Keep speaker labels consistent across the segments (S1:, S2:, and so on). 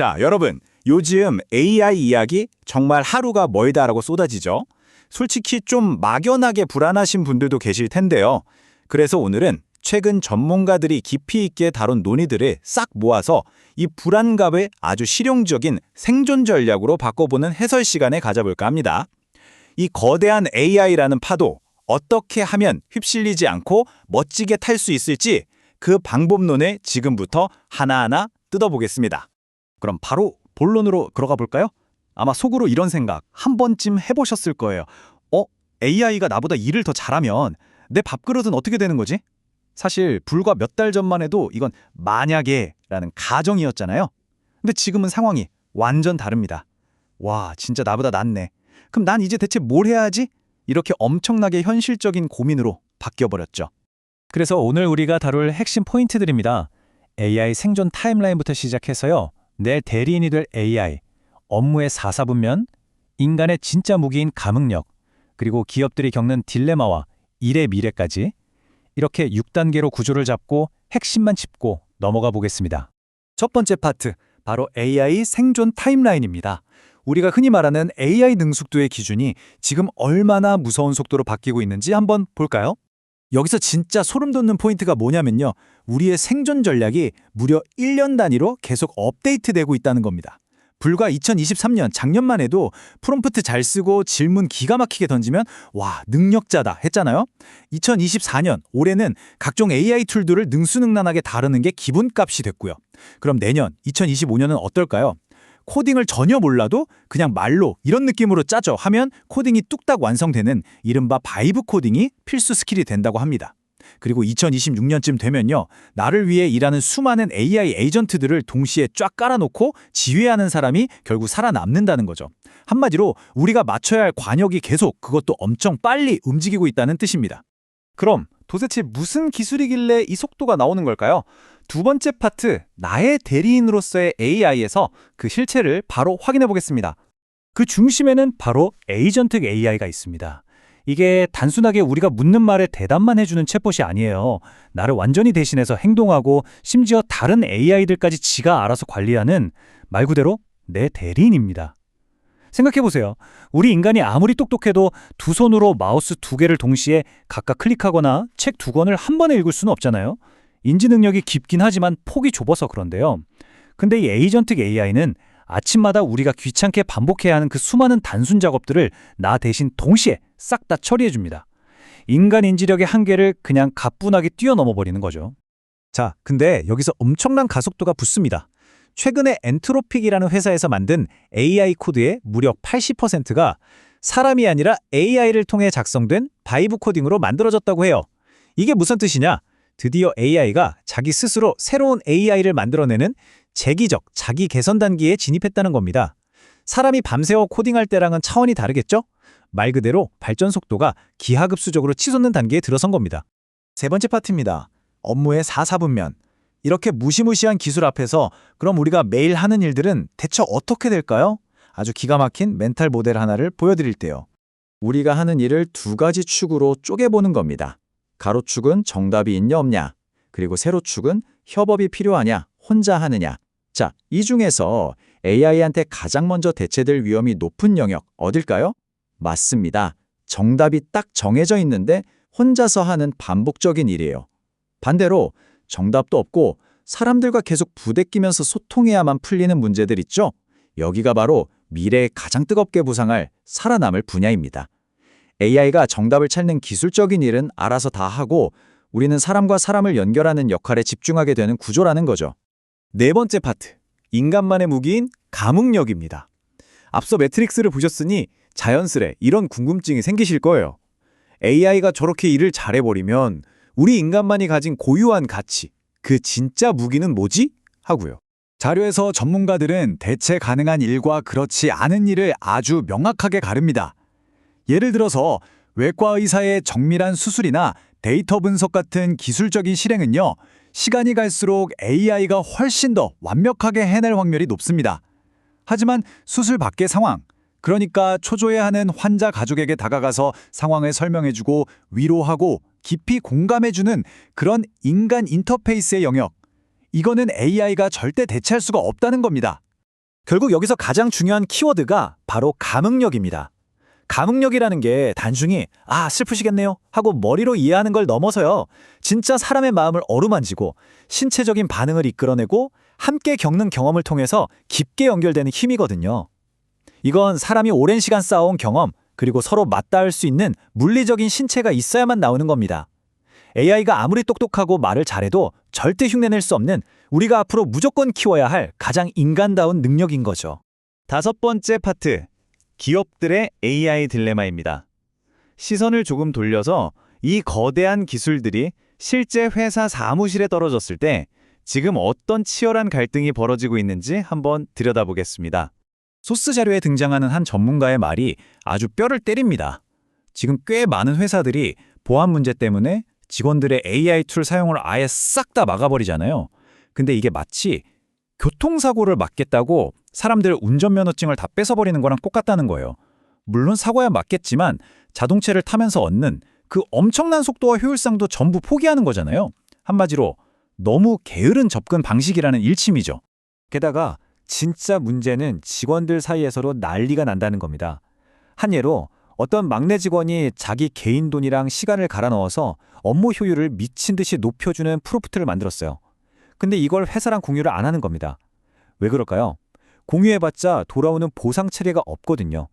S1: 자, 여러분, 요즘 AI 이야기 정말 하루가 멀다라고 쏟아지죠. 솔직히 좀 막연하게 불안하신 분들도 계실 텐데요. 그래서 오늘은 최근 전문가들이 깊이 있게 다룬 논의들을 싹 모아서 이 불안감을 아주 실용적인 생존 전략으로 바꿔보는 해설 시간을 가져볼까 합니다. 이 거대한 AI라는 파도, 어떻게 하면 휩쓸리지 않고 멋지게 탈 수 있을지 그 방법론을 지금부터 하나하나 뜯어보겠습니다.
S2: 그럼 바로 본론으로 들어가 볼까요? 아마 속으로 이런 생각 한 번쯤 해보셨을 거예요. AI가 나보다 일을 더 잘하면 내 밥그릇은 어떻게 되는 거지? 사실 불과 몇 달 전만 해도 이건 만약에라는 가정이었잖아요. 근데 지금은 상황이 완전 다릅니다. 와, 진짜 나보다 낫네. 그럼 난 이제 대체 뭘 해야 하지? 이렇게 엄청나게 현실적인 고민으로 바뀌어버렸죠. 그래서 오늘 우리가 다룰 핵심 포인트들입니다. AI 생존 타임라인부터 시작해서요. 내 대리인이 될 AI, 업무의 사사분면, 인간의 진짜 무기인 감흥력, 그리고 기업들이 겪는 딜레마와 일의 미래까지 이렇게 6단계로 구조를 잡고 핵심만 짚고 넘어가 보겠습니다. 첫 번째 파트, 바로 AI 생존 타임라인입니다. 우리가 흔히 말하는 AI 능숙도의 기준이 지금 얼마나 무서운 속도로 바뀌고 있는지 한번 볼까요? 여기서 진짜 소름 돋는 포인트가 뭐냐면요. 우리의 생존 전략이 무려 1년 단위로 계속 업데이트되고 있다는 겁니다. 불과 2023년 작년만 해도 프롬프트 잘 쓰고 질문 기가 막히게 던지면 와, 능력자다 했잖아요. 2024년 올해는 각종 AI 툴들을 능수능란하게 다루는 게 기본값이 됐고요. 그럼 내년 2025년은 어떨까요? 코딩을 전혀 몰라도 그냥 말로 이런 느낌으로 짜죠 하면 코딩이 뚝딱 완성되는 이른바 바이브 코딩이 필수 스킬이 된다고 합니다. 그리고 2026년쯤 되면요. 나를 위해 일하는 수많은 AI 에이전트들을 동시에 쫙 깔아놓고 지휘하는 사람이 결국 살아남는다는 거죠. 한마디로 우리가 맞춰야 할 관역이 계속 그것도 엄청 빨리 움직이고 있다는 뜻입니다. 그럼 도대체 무슨 기술이길래 이 속도가 나오는 걸까요? 두 번째 파트, 나의 대리인으로서의 AI에서 그 실체를 바로 확인해 보겠습니다. 그 중심에는 바로 에이전트 AI가 있습니다. 이게 단순하게 우리가 묻는 말에 대답만 해주는 챗봇이 아니에요. 나를 완전히 대신해서 행동하고 심지어 다른 AI들까지 지가 알아서 관리하는 말 그대로 내 대리인입니다. 생각해보세요. 우리 인간이 아무리 똑똑해도 두 손으로 마우스 두 개를 동시에 각각 클릭하거나 책 두 권을 한 번에 읽을 수는 없잖아요. 인지 능력이 깊긴 하지만 폭이 좁아서 그런데요. 근데 이 에이전트 AI는 아침마다 우리가 귀찮게 반복해야 하는 그 수많은 단순 작업들을 나 대신 동시에 싹 다 처리해줍니다. 인간 인지력의 한계를 그냥 가뿐하게 뛰어넘어 버리는 거죠. 자, 근데 여기서 엄청난 가속도가 붙습니다. 최근에 엔트로픽이라는 회사에서 만든 AI 코드의 무려 80%가 사람이 아니라 AI를 통해 작성된 바이브 코딩으로 만들어졌다고 해요. 이게 무슨 뜻이냐? 드디어 AI가 자기 스스로 새로운 AI를 만들어내는 재기적 자기 개선 단계에 진입했다는 겁니다. 사람이 밤새워 코딩할 때랑은 차원이 다르겠죠? 말 그대로 발전 속도가 기하급수적으로 치솟는 단계에 들어선 겁니다. 세 번째 파트입니다. 업무의 사사분면. 이렇게 무시무시한 기술 앞에서 그럼 우리가 매일 하는 일들은 대체 어떻게 될까요? 아주 기가 막힌 멘탈 모델 하나를 보여드릴게요. 우리가 하는 일을 두 가지 축으로 쪼개보는 겁니다. 가로축은 정답이 있냐 없냐, 그리고 세로축은 협업이 필요하냐, 혼자 하느냐. 자, 이 중에서 AI한테 가장 먼저 대체될 위험이 높은 영역 어딜까요? 맞습니다. 정답이 딱 정해져 있는데 혼자서 하는 반복적인 일이에요. 반대로 정답도 없고 사람들과 계속 부대끼면서 소통해야만 풀리는 문제들 있죠? 여기가 바로 미래에 가장 뜨겁게 부상할 살아남을 분야입니다. AI가 정답을 찾는 기술적인 일은 알아서 다 하고 우리는 사람과 사람을 연결하는 역할에 집중하게 되는 구조라는 거죠. 네 번째 파트, 인간만의 무기인 감흥력입니다. 앞서 매트릭스를 보셨으니 자연스레 이런 궁금증이 생기실 거예요. AI가 저렇게 일을 잘해버리면 우리 인간만이 가진 고유한 가치, 그 진짜 무기는 뭐지? 하고요. 자료에서 전문가들은 대체 가능한 일과 그렇지 않은 일을 아주 명확하게 가릅니다. 예를 들어서 외과 의사의 정밀한 수술이나 데이터 분석 같은 기술적인 실행은요, 시간이 갈수록 AI가 훨씬 더 완벽하게 해낼 확률이 높습니다. 하지만 수술 밖의 상황, 그러니까 초조해하는 환자 가족에게 다가가서 상황을 설명해주고 위로하고 깊이 공감해주는 그런 인간 인터페이스의 영역, 이거는 AI가 절대 대체할 수가 없다는 겁니다.
S1: 결국 여기서 가장 중요한 키워드가 바로 감흥력입니다. 감흥력이라는 게 단순히 슬프시겠네요 하고 머리로 이해하는 걸 넘어서요. 진짜 사람의 마음을 어루만지고 신체적인 반응을 이끌어내고 함께 겪는 경험을 통해서 깊게 연결되는 힘이거든요. 이건 사람이 오랜 시간 쌓아온 경험 그리고 서로 맞닿을 수 있는 물리적인 신체가 있어야만 나오는 겁니다. AI가 아무리 똑똑하고 말을 잘해도 절대 흉내낼 수 없는 우리가 앞으로 무조건 키워야 할 가장 인간다운 능력인 거죠.
S2: 5번째 파트, 기업들의 AI 딜레마입니다. 시선을 조금 돌려서 이 거대한 기술들이 실제 회사 사무실에 떨어졌을 때 지금 어떤 치열한 갈등이 벌어지고 있는지 한번 들여다보겠습니다.
S1: 소스 자료에 등장하는 한 전문가의 말이 아주 뼈를 때립니다. 지금 꽤 많은 회사들이 보안 문제 때문에 직원들의 AI 툴 사용을 아예 싹 다 막아버리잖아요. 근데 이게 마치 교통사고를 막겠다고 사람들 운전면허증을 다 뺏어버리는 거랑 똑같다는 거예요. 물론 사고야 맞겠지만 자동차를 타면서 얻는 그 엄청난 속도와 효율성도 전부 포기하는 거잖아요. 한마디로 너무 게으른 접근 방식이라는 일침이죠. 게다가 진짜 문제는 직원들 사이에서도 난리가 난다는 겁니다. 한 예로 어떤 막내 직원이 자기 개인 돈이랑 시간을 갈아 넣어서 업무 효율을 미친 듯이 높여주는 프로프트를 만들었어요. 근데 이걸 회사랑 공유를 안 하는 겁니다. 왜 그럴까요? 공유해봤자 돌아오는 보상 체계가 없거든요.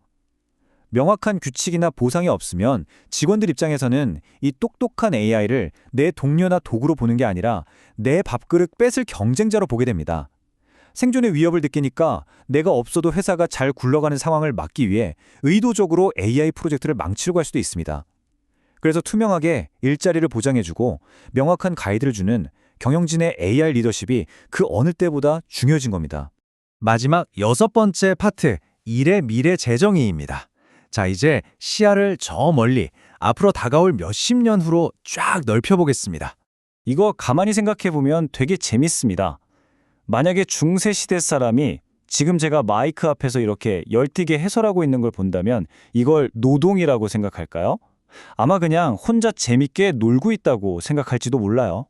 S1: 명확한 규칙이나 보상이 없으면 직원들 입장에서는 이 똑똑한 AI를 내 동료나 도구로 보는 게 아니라 내 밥그릇 뺏을 경쟁자로 보게 됩니다. 생존의 위협을 느끼니까 내가 없어도 회사가 잘 굴러가는 상황을 막기 위해 의도적으로 AI 프로젝트를 망치려고 할 수도 있습니다. 그래서 투명하게 일자리를 보장해주고 명확한 가이드를 주는 경영진의 AI 리더십이 그 어느 때보다 중요해진 겁니다.
S2: 마지막 6번째 파트, 일의 미래 재정의입니다. 자, 이제 시야를 저 멀리 앞으로 다가올 몇십 년 후로 쫙 넓혀보겠습니다.
S1: 이거 가만히 생각해보면 되게 재밌습니다. 만약에 중세 시대 사람이 지금 제가 마이크 앞에서 이렇게 열띠게 해설하고 있는 걸 본다면 이걸 노동이라고 생각할까요? 아마 그냥 혼자 재밌게 놀고 있다고 생각할지도 몰라요.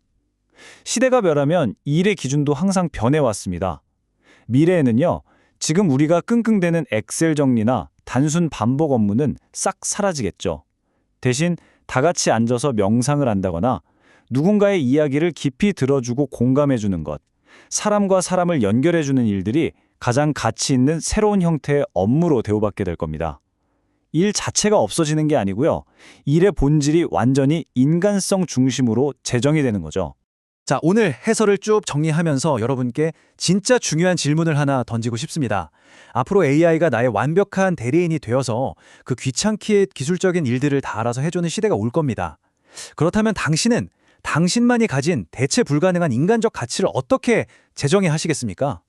S1: 시대가 변하면 일의 기준도 항상 변해왔습니다. 미래에는요, 지금 우리가 끙끙대는 엑셀 정리나 단순 반복 업무는 싹 사라지겠죠. 대신 다 같이 앉아서 명상을 한다거나 누군가의 이야기를 깊이 들어주고 공감해주는 것, 사람과 사람을 연결해주는 일들이 가장 가치 있는 새로운 형태의 업무로 대우받게 될 겁니다. 일 자체가 없어지는 게 아니고요. 일의 본질이 완전히 인간성 중심으로 재정이 되는 거죠.
S2: 자, 오늘 해설을 쭉 정리하면서 여러분께 진짜 중요한 질문을 하나 던지고 싶습니다. 앞으로 AI가 나의 완벽한 대리인이 되어서 그 귀찮게 기술적인 일들을 다 알아서 해주는 시대가 올 겁니다. 그렇다면 당신은 당신만이 가진 대체 불가능한 인간적 가치를 어떻게 재정의 하시겠습니까?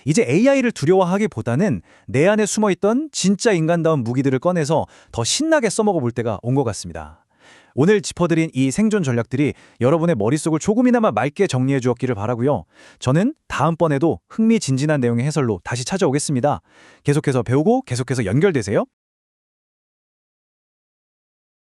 S2: 이제 AI를 두려워하기보다는 내 안에 숨어있던 진짜 인간다운 무기들을 꺼내서 더 신나게 써먹어 볼 때가 온 것 같습니다. 오늘 짚어드린 이 생존 전략들이 여러분의 머릿속을 조금이나마 맑게 정리해 주었기를 바라고요. 저는 다음번에도 흥미진진한 내용의 해설로 다시 찾아오겠습니다. 계속해서 배우고 계속해서 연결되세요.